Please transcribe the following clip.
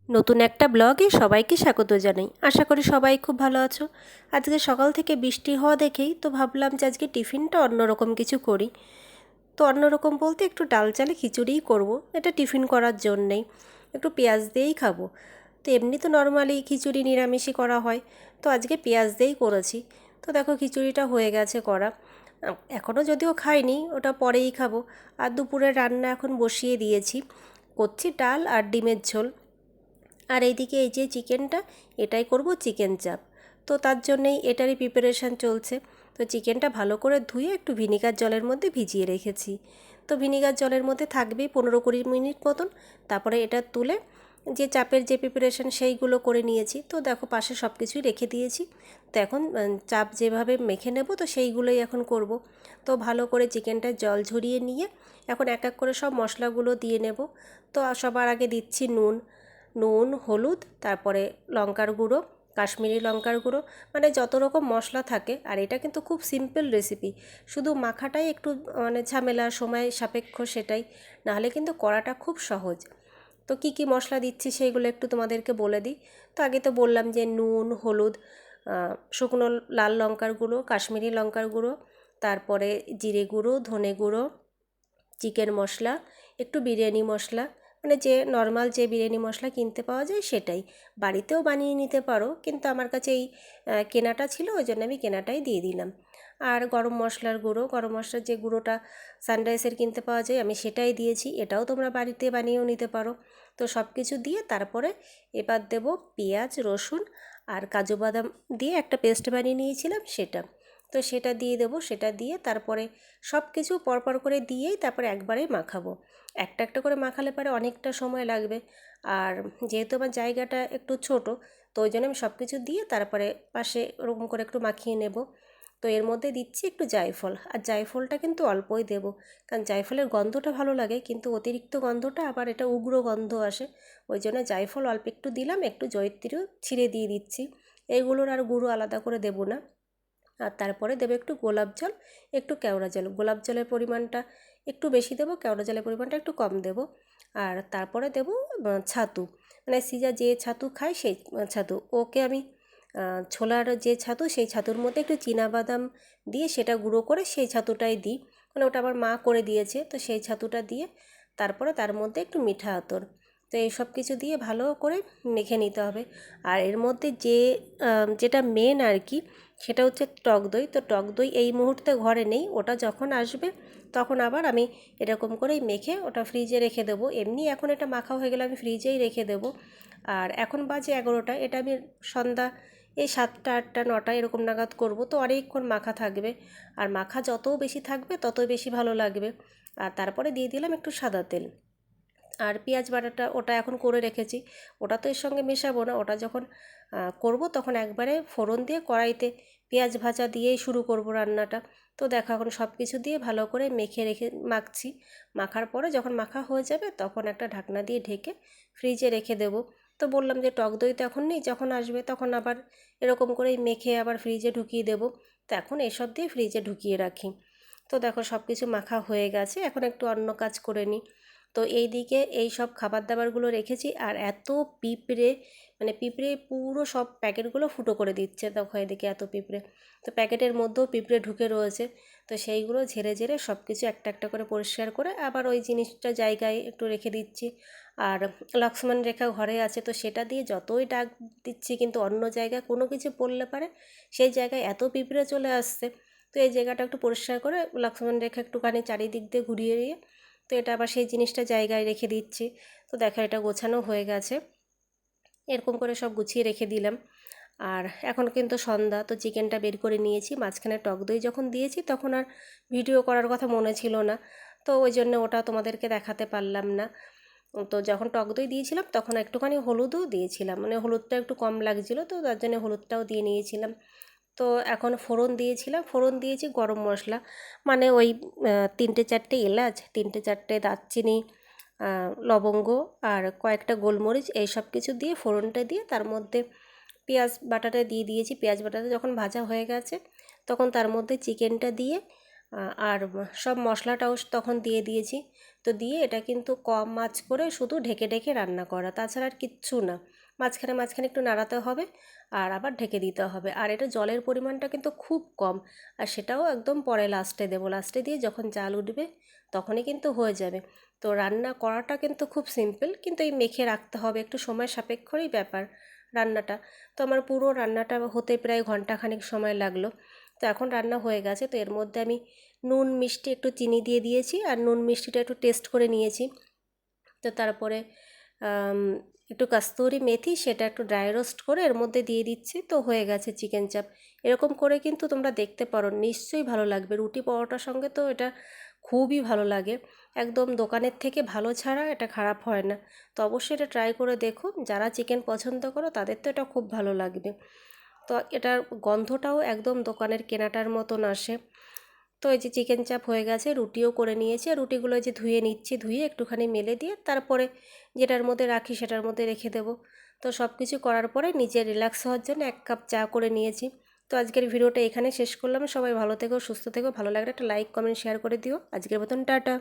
নতুন একটা ব্লগে সবাইকে স্বাগত জানাই। আশা করি সবাই খুব ভালো আছো। আজকে সকাল থেকে বৃষ্টি হওয়া দেখেই তো ভাবলাম যে আজকে টিফিনটা অন্যরকম কিছু করি। তো অন্যরকম বলতে একটু ডাল চালে খিচুড়িই করব। এটা টিফিন করার জন্যেই একটু পেঁয়াজ দিয়েই খাবো। তো এমনি তো নর্মালি খিচুড়ি নিরামিষই করা হয়, তো আজকে পেঁয়াজ দিয়েই করেছি। তো দেখো খিচুড়িটা হয়ে গেছে করা। এখনও যদিও খাইনি, ওটা পরেই খাবো। আর দুপুরের রান্না এখন বসিয়ে দিয়েছি, করছি ডাল আর ডিমের ঝোল। আর এইদিকে এই যে চিকেনটা, এটাই করব চিকেন চাপ। তো তার জন্যেই এটারই প্রিপারেশান চলছে। তো চিকেনটা ভালো করে ধুয়ে একটু ভিনিগার জলের মধ্যে ভিজিয়ে রেখেছি। তো ভিনিগার জলের মধ্যে থাকবেই 15-20 মিনিট মতন। তারপরে এটা তুলে যে চাপের যে প্রিপারেশান সেইগুলো করে নিয়েছি। তো দেখো পাশে সব কিছুই রেখে দিয়েছি। তো এখন চাপ যেভাবে মেখে নেব তো সেইগুলোই এখন করব। তো ভালো করে চিকেনটা জল ঝরিয়ে নিয়ে এখন এক এক করে সব মশলাগুলো দিয়ে নেব। তো সবার আগে দিচ্ছি নুন, নুন, হলুদ, তারপরে লঙ্কার গুঁড়ো, কাশ্মীরি লঙ্কার গুঁড়ো, মানে যত রকম মশলা থাকে। আর এটা কিন্তু খুব সিম্পল রেসিপি, শুধু মাখাটাই একটু মানে ঝামেলা, সময় সাপেক্ষ, সেটাই। নাহলে কিন্তু করাটা খুব সহজ। তো কী কী মশলা দিচ্ছি সেইগুলো একটু তোমাদেরকে বলে দিই। তো আগে তো বললাম যে নুন, হলুদ, শুকনো লাল লঙ্কার গুঁড়ো, কাশ্মীরি লঙ্কার গুঁড়ো, তারপরে জিরে গুঁড়ো, ধনে গুঁড়ো, চিকেন মশলা, একটু বিরিয়ানি মশলা, মানে যে নর্মাল যে বিরিয়ানি মশলা কিনতে পাওয়া যায় সেটাই। বাড়িতেও বানিয়ে নিতে পারো, কিন্তু আমার কাছে এই কেনাটা ছিল, ওই জন্য আমি কেনাটাই দিয়ে দিলাম। আর গরম মশলার গুঁড়ো, গরম মশলার যে গুঁড়োটা সানরাইসের কিনতে পাওয়া যায় আমি সেটাই দিয়েছি। এটাও তোমরা বাড়িতে বানিয়েও নিতে পারো। তো সব কিছু দিয়ে তারপরে এবার দেবো পেঁয়াজ, রসুন আর কাজু বাদাম দিয়ে একটা পেস্ট বানিয়ে নিয়েছিলাম সেটা। তো সেটা দিয়ে দেবো, সেটা দিয়ে তারপরে সব কিছু পরপর করে দিয়েই তারপরে একবারেই মাখাবো। একটা একটা করে মাখালে পরে অনেকটা সময় লাগবে। আর যেহেতু আমার জায়গাটা একটু ছোট, তো ওই জন্য আমি সব কিছু দিয়ে তারপরে পাশে ওরকম করে একটু মাখিয়ে নেব। তো এর মধ্যে দিচ্ছি একটু জায়ফল, আর জায়ফলটা কিন্তু অল্পই দেবো, কারণ জায়ফলের গন্ধটা ভালো লাগে, কিন্তু অতিরিক্ত গন্ধটা আবার এটা উগ্র গন্ধ আসে। ওই জন্য জায়ফল অল্প একটু দিলাম, একটু জয়িত্রীও ছিঁড়ে দিয়ে দিচ্ছি। এইগুলোর আর গুঁড়ো আলাদা করে দেবো না। আর তারপরে দেবো একটু গোলাপ জল, একটু কেওড়া জল। গোলাপ জলের পরিমাণটা একটু বেশি দেবো, কেওড়া জলের পরিমাণটা একটু কম দেবো। আর তারপরে দেবো ছাতু, মানে সিজা যে ছাতু খায় সেই ছাতু। ওকে আমি ছোলার যে ছাতু, সেই ছাতুর মধ্যে একটু বাদাম দিয়ে সেটা গুঁড়ো করে সেই ছাতুটাই দিই। মানে ওটা আমার মা করে দিয়েছে, তো সেই ছাতুটা দিয়ে তারপরে তার মধ্যে একটু মিঠা আতর। তো এই সব কিছু দিয়ে ভালো করে মেখে নিতে হবে। আর এর মধ্যে যেটা মেন আর কি, সেটা হচ্ছে টক দই। তো টক দই এই মুহূর্তে ঘরে নেই, ওটা যখন আসবে তখন আবার আমি এরকম করেই মেখে ওটা ফ্রিজে রেখে দেবো। এমনি এখন এটা মাখা হয়ে গেলে আমি ফ্রিজেই রেখে দেবো। আর এখন বাজে 11টা, এটা আমি সন্ধ্যা এই 7টা, 8টা, 9টা এরকম নাগাদ করব। তো অনেকক্ষণ মাখা থাকবে, আর মাখা যত বেশি থাকবে ততই বেশি ভালো লাগবে। আর তারপরে দিয়ে দিলাম একটু সাদা তেল। আর পেঁয়াজ বাটাটা ওটা এখন করে রেখেছি, ওটা তো এর সঙ্গে মেশাবো না। ওটা যখন করব তখন একবারে ফোড়ন দিয়ে কড়াইতে পেঁয়াজ ভাজা দিয়েই শুরু করব রান্নাটা। তো দেখো এখন সব কিছু দিয়ে ভালো করে মেখে রেখে মাখছি। মাখার পরে যখন মাখা হয়ে যাবে তখন একটা ঢাকনা দিয়ে ঢেকে ফ্রিজে রেখে দেবো। তো বললাম যে টক দই তো এখন নেই, যখন আসবে তখন আবার এরকম করেই মেখে আবার ফ্রিজে ঢুকিয়ে দেবো। তো এখন এসব দিয়ে ফ্রিজে ঢুকিয়ে রাখি। তো দেখো সব কিছু মাখা হয়ে গেছে, এখন একটু অন্য কাজ করে নিই। তো এই দিকে এই সব খাবার দাবারগুলো রেখেছি। আর এত পিঁপড়ে, মানে পিঁপড়ে পুরো সব প্যাকেটগুলো ফুটো করে দিচ্ছে। দেখো এদিকে এত পিঁপড়ে, তো প্যাকেটের মধ্যেও পিঁপড়ে ঢুকে রয়েছে। তো সেইগুলো ঝেড়ে ঝেড়ে সব কিছু একটা একটা করে পরিষ্কার করে আবার ওই জিনিসটা জায়গায় একটু রেখে দিচ্ছি। আর লক্ষ্মণ রেখা ঘরে আছে, তো সেটা দিয়ে যতই ডাক দিচ্ছি কিন্তু অন্য জায়গায় কোনো কিছু পড়লে পারে সেই জায়গায় এত পিঁপড়ে চলে আসছে। তো এই জায়গাটা একটু পরিষ্কার করে লক্ষ্মণ রেখা একটুখানি চারিদিক দিয়ে ঘুরিয়ে দিয়ে, তো এটা আবার সেই জিনিসটা জায়গায় রেখে দিচ্ছি। তো দেখো এটা গোছানো হয়ে গেছে, এরকম করে সব গুছিয়ে রেখে দিলাম। আর এখন কিন্তু সন্ধ্যা, তো চিকেনটা বের করে নিয়েছি। মাঝখানে টক দই যখন দিয়েছি তখন আর ভিডিও করার কথা মনে ছিল না, তো ওই জন্য ওটা তোমাদেরকে দেখাতে পারলাম না। তো যখন টক দই দিয়েছিলাম তখন একটুখানি হলুদও দিয়েছিলাম, মানে হলুদটা একটু কম লাগছিলো, তো তার জন্য হলুদটাও দিয়ে নিয়েছিলাম। তো এখন ফোড়ন দিয়েছিলাম, ফোড়ন দিয়েছি গরম মশলা, মানে ওই 3-4টে এলাচ, 3-4টে দারচিনি, লবঙ্গ আর কয়েকটা গোলমরিচ, এই সব কিছু দিয়ে ফোড়নটা দিয়ে তার মধ্যে পেঁয়াজ বাটাটা দিয়ে দিয়েছি। পেঁয়াজ বাটাটা যখন ভাজা হয়ে গেছে তখন তার মধ্যে চিকেনটা দিয়ে আর সব মশলাটাও তখন দিয়ে দিয়েছি। তো দিয়ে এটা কিন্তু কম আঁচ করে শুধু ঢেকে ঢেকে রান্না করা, তাছাড়া আর কিচ্ছু না। মাঝখানে মাঝখানে একটু নাড়াতে হবে আর আবার ঢেকে দিতে হবে। আর এটা জলের পরিমাণটা কিন্তু খুব কম, আর সেটাও একদম পরে লাস্টে দেবো। লাস্টে দিয়ে যখন জাল উঠবে তখনই কিন্তু হয়ে যাবে। তো রান্না করাটা কিন্তু খুব সিম্পল, কিন্তু এই মেখে রাখতে হবে, একটু সময় সাপেক্ষরই ব্যাপার রান্নাটা। তো আমার পুরো রান্নাটা হতে প্রায় ঘন্টাখানেক সময় লাগলো। তো এখন রান্না হয়ে গেছে। তো এর মধ্যে আমি নুন মিষ্টি একটু চিনি দিয়ে দিয়েছি, আর নুন মিষ্টিটা একটু টেস্ট করে নিয়েছি। তো তারপরে একটু কাস্তুরি মেথি, সেটা একটু ড্রাই রোস্ট করে এর মধ্যে দিয়ে দিচ্ছি। তো হয়ে গেছে চিকেন চাপ। এরকম করে কিন্তু তোমরা দেখতে পারো, নিশ্চয়ই ভালো লাগবে। রুটি পরোটার সঙ্গে তো এটা খুবই ভালো লাগে, একদম দোকানের থেকে ভালো ছাড়া এটা খারাপ হয় না। তো অবশ্যই এটা ট্রাই করে দেখো, যারা চিকেন পছন্দ করো তাদের তো এটা খুব ভালো লাগবে। তো এটার গন্ধটাও একদম দোকানের কেনাটার মতন আসে। তো এই যে চিকেন চাপ হয়ে গেছে, রুটিও করে নিয়েছি। আর রুটিগুলো যে ধুয়ে নিচ্ছি, ধুয়ে একটুখানি মেলে দিয়ে তারপরে যেটার মধ্যে রাখি সেটার মধ্যে রেখে দেবো। তো সব কিছু করার পরে নিজে রিল্যাক্স হওয়ার জন্য 1 কাপ চা করে নিয়েছি। তো আজকের ভিডিওটা এখানে শেষ করলাম। সবাই ভালো থেকো, সুস্থ থেকো। ভালো লাগলে একটা লাইক, কমেন্ট, শেয়ার করে দিও। আজকের মতন টাটা।